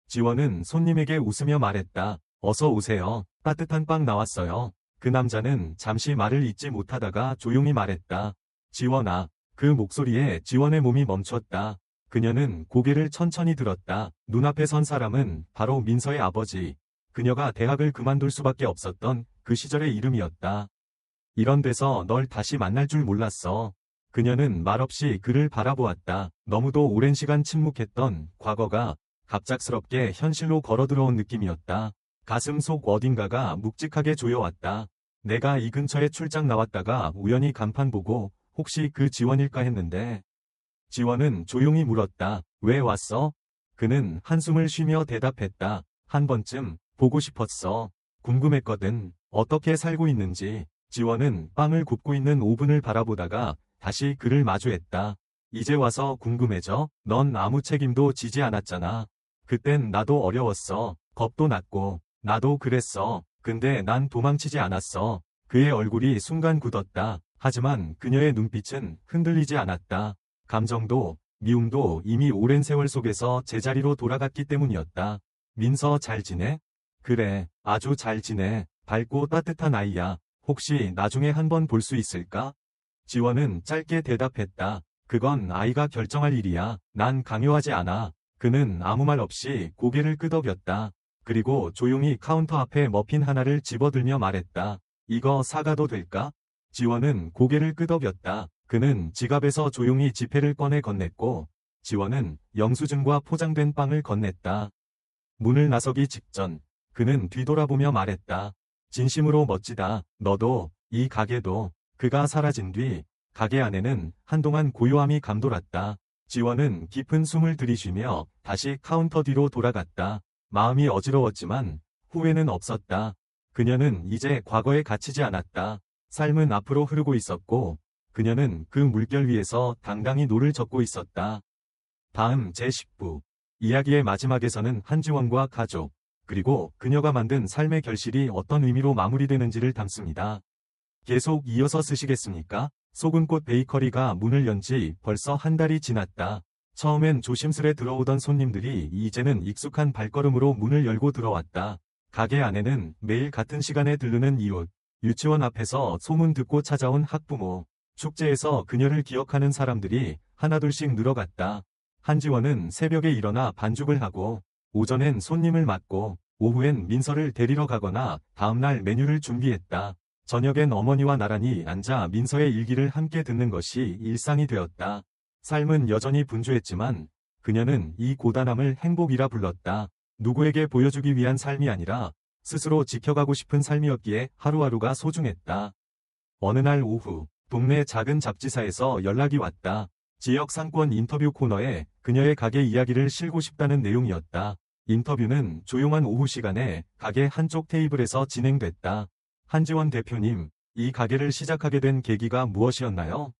지원은 손님에게 웃으며 말했다. 어서 오세요. 따뜻한 빵 나왔어요. 그 남자는 잠시 말을 잇지 못하다가 조용히 말했다. 지원아. 그 목소리에 지원의 몸이 멈췄다. 그녀는 고개를 천천히 들었다. 눈앞에 선 사람은 바로 민서의 아버지. 그녀가 대학을 그만둘 수밖에 없었던 그 시절의 이름이었다. 이런 데서 널 다시 만날 줄 몰랐어. 그녀는 말없이 그를 바라보았다. 너무도 오랜 시간 침묵했던 과거가 갑작스럽게 현실로 걸어들어온 느낌이었다. 가슴 속 어딘가가 묵직하게 조여왔다. 내가 이 근처에 출장 나왔다가 우연히 간판 보고 혹시 그 지원일까 했는데. 지원은 조용히 물었다. 왜 왔어? 그는 한숨을 쉬며 대답했다. 한 번쯤 보고 싶었어. 궁금했거든. 어떻게 살고 있는지. 지원은 빵을 굽고 있는 오븐을 바라보다가 다시 그를 마주했다. 이제 와서 궁금해져? 넌 아무 책임도 지지 않았잖아. 그땐 나도 어려웠어. 겁도 났고. 나도 그랬어. 근데 난 도망치지 않았어. 그의 얼굴이 순간 굳었다. 하지만 그녀의 눈빛은 흔들리지 않았다. 감정도, 미움도 이미 오랜 세월 속에서 제자리로 돌아갔기 때문이었다. 민서 잘 지내? 그래, 아주 잘 지내. 밝고 따뜻한 아이야. 혹시 나중에 한번 볼 수 있을까? 지원은 짧게 대답했다. 그건 아이가 결정할 일이야. 난 강요하지 않아. 그는 아무 말 없이 고개를 끄덕였다. 그리고 조용히 카운터 앞에 머핀 하나를 집어들며 말했다. 이거 사가도 될까? 지원은 고개를 끄덕였다. 그는 지갑에서 조용히 지폐를 꺼내 건넸고, 지원은 영수증과 포장된 빵을 건넸다. 문을 나서기 직전, 그는 뒤돌아보며 말했다. 진심으로 멋지다. 너도, 이 가게도. 그가 사라진 뒤, 가게 안에는 한동안 고요함이 감돌았다. 지원은 깊은 숨을 들이쉬며 다시 카운터 뒤로 돌아갔다. 마음이 어지러웠지만 후회는 없었다. 그녀는 이제 과거에 갇히지 않았다. 삶은 앞으로 흐르고 있었고 그녀는 그 물결 위에서 당당히 노를 젓고 있었다. 다음 제10부 이야기의 마지막에서는 한지원과 가족 그리고 그녀가 만든 삶의 결실이 어떤 의미로 마무리되는지를 담습니다. 계속 이어서 쓰시겠습니까? 소금꽃 베이커리가 문을 연 지 벌써 한 달이 지났다. 처음엔 조심스레 들어오던 손님들이 이제는 익숙한 발걸음으로 문을 열고 들어왔다. 가게 안에는 매일 같은 시간에 들르는 이웃, 유치원 앞에서 소문 듣고 찾아온 학부모, 축제에서 그녀를 기억하는 사람들이 하나둘씩 늘어갔다. 한지원은 새벽에 일어나 반죽을 하고, 오전엔 손님을 맞고, 오후엔 민서를 데리러 가거나 다음날 메뉴를 준비했다. 저녁엔 어머니와 나란히 앉아 민서의 일기를 함께 듣는 것이 일상이 되었다. 삶은 여전히 분주했지만 그녀는 이 고단함을 행복이라 불렀다. 누구에게 보여주기 위한 삶이 아니라 스스로 지켜가고 싶은 삶이었기에 하루하루가 소중했다. 어느 날 오후 동네 작은 잡지사에서 연락이 왔다. 지역 상권 인터뷰 코너에 그녀의 가게 이야기를 실고 싶다는 내용이었다. 인터뷰는 조용한 오후 시간에 가게 한쪽 테이블에서 진행됐다. 한지원 대표님, 이 가게를 시작하게 된 계기가 무엇이었나요?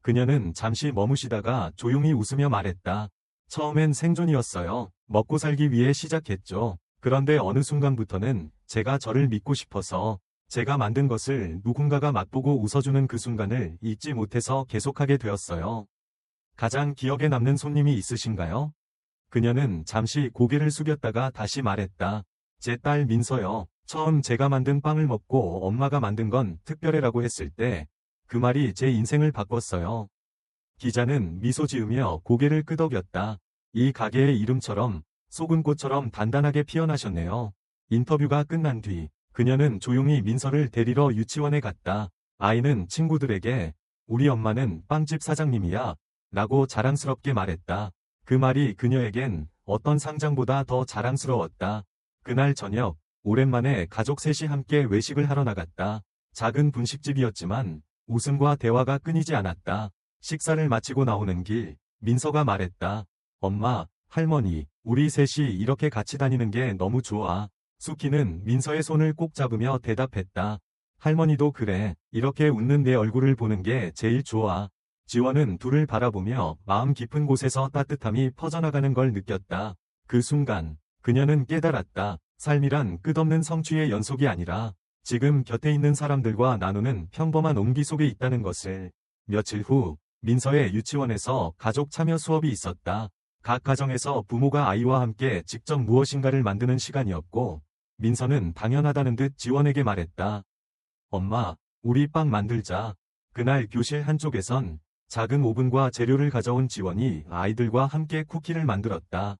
그녀는 잠시 머무시다가 조용히 웃으며 말했다. 처음엔 생존이었어요. 먹고 살기 위해 시작했죠. 그런데 어느 순간부터는 제가 저를 믿고 싶어서 제가 만든 것을 누군가가 맛보고 웃어주는 그 순간을 잊지 못해서 계속하게 되었어요. 가장 기억에 남는 손님이 있으신가요? 그녀는 잠시 고개를 숙였다가 다시 말했다. 제 딸 민서요. 처음 제가 만든 빵을 먹고 엄마가 만든 건 특별해라고 했을 때 그 말이 제 인생을 바꿨어요. 기자는 미소 지으며 고개를 끄덕였다. 이 가게의 이름처럼 소금꽃처럼 단단하게 피어나셨네요. 인터뷰가 끝난 뒤 그녀는 조용히 민서를 데리러 유치원에 갔다. 아이는 친구들에게 우리 엄마는 빵집 사장님이야 라고 자랑스럽게 말했다. 그 말이 그녀에겐 어떤 상장보다 더 자랑스러웠다. 그날 저녁 오랜만에 가족 셋이 함께 외식을 하러 나갔다. 작은 분식집이었지만 웃음과 대화가 끊이지 않았다. 식사를 마치고 나오는 길, 민서가 말했다. 엄마, 할머니, 우리 셋이 이렇게 같이 다니는 게 너무 좋아. 수키는 민서의 손을 꼭 잡으며 대답했다. 할머니도 그래. 이렇게 웃는 내 얼굴을 보는 게 제일 좋아. 지원은 둘을 바라보며 마음 깊은 곳에서 따뜻함이 퍼져나가는 걸 느꼈다. 그 순간, 그녀는 깨달았다. 삶이란 끝없는 성취의 연속이 아니라 지금 곁에 있는 사람들과 나누는 평범한 온기 속에 있다는 것을. 며칠 후 민서의 유치원에서 가족 참여 수업이 있었다. 각 가정에서 부모가 아이와 함께 직접 무엇인가를 만드는 시간이었고 민서는 당연하다는 듯 지원에게 말했다. 엄마, 우리 빵 만들자. 그날 교실 한쪽에선 작은 오븐과 재료를 가져온 지원이 아이들과 함께 쿠키를 만들었다.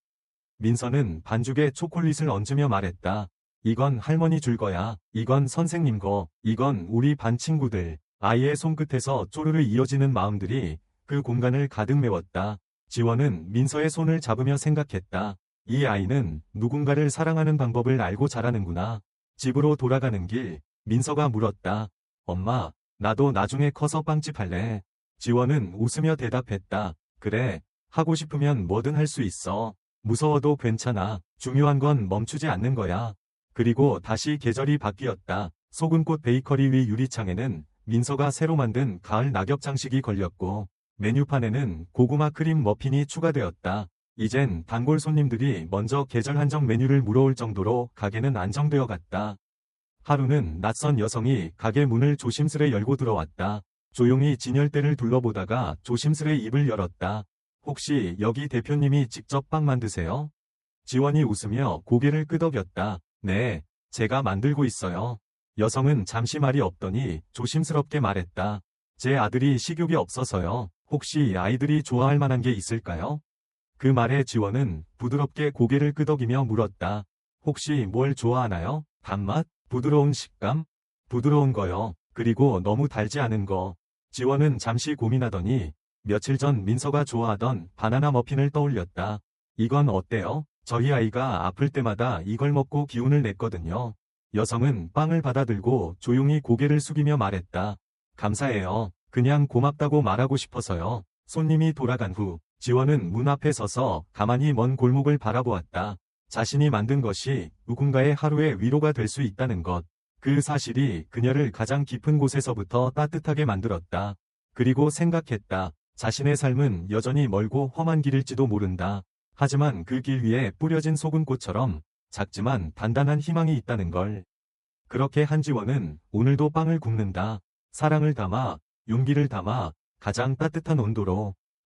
민서는 반죽에 초콜릿을 얹으며 말했다. 이건 할머니 줄 거야. 이건 선생님 거. 이건 우리 반 친구들. 아이의 손끝에서 쪼르르 이어지는 마음들이 그 공간을 가득 메웠다. 지원은 민서의 손을 잡으며 생각했다. 이 아이는 누군가를 사랑하는 방법을 알고 자라는구나. 집으로 돌아가는 길, 민서가 물었다. 엄마, 나도 나중에 커서 빵집 할래. 지원은 웃으며 대답했다. 그래, 하고 싶으면 뭐든 할 수 있어. 무서워도 괜찮아. 중요한 건 멈추지 않는 거야. 그리고 다시 계절이 바뀌었다. 소금꽃 베이커리 위 유리창에는 민서가 새로 만든 가을 낙엽 장식이 걸렸고 메뉴판에는 고구마 크림 머핀이 추가되었다. 이젠 단골 손님들이 먼저 계절 한정 메뉴를 물어올 정도로 가게는 안정되어 갔다. 하루는 낯선 여성이 가게 문을 조심스레 열고 들어왔다. 조용히 진열대를 둘러보다가 조심스레 입을 열었다. 혹시 여기 대표님이 직접 빵 만드세요? 지원이 웃으며 고개를 끄덕였다. 네, 제가 만들고 있어요. 여성은 잠시 말이 없더니 조심스럽게 말했다. 제 아들이 식욕이 없어서요. 혹시 아이들이 좋아할 만한 게 있을까요? 그 말에 지원은 부드럽게 고개를 끄덕이며 물었다. 혹시 뭘 좋아하나요? 단맛? 부드러운 식감? 부드러운 거요. 그리고 너무 달지 않은 거. 지원은 잠시 고민하더니 며칠 전 민서가 좋아하던 바나나 머핀을 떠올렸다. 이건 어때요? 저희 아이가 아플 때마다 이걸 먹고 기운을 냈거든요. 여성은 빵을 받아들고 조용히 고개를 숙이며 말했다. 감사해요. 그냥 고맙다고 말하고 싶어서요. 손님이 돌아간 후 지원은 문 앞에 서서 가만히 먼 골목을 바라보았다. 자신이 만든 것이 누군가의 하루의 위로가 될 수 있다는 것. 그 사실이 그녀를 가장 깊은 곳에서부터 따뜻하게 만들었다. 그리고 생각했다. 자신의 삶은 여전히 멀고 험한 길일지도 모른다. 하지만 그 길 위에 뿌려진 소금꽃처럼 작지만 단단한 희망이 있다는 걸. 그렇게 한지원은 오늘도 빵을 굽는다. 사랑을 담아, 용기를 담아, 가장 따뜻한 온도로.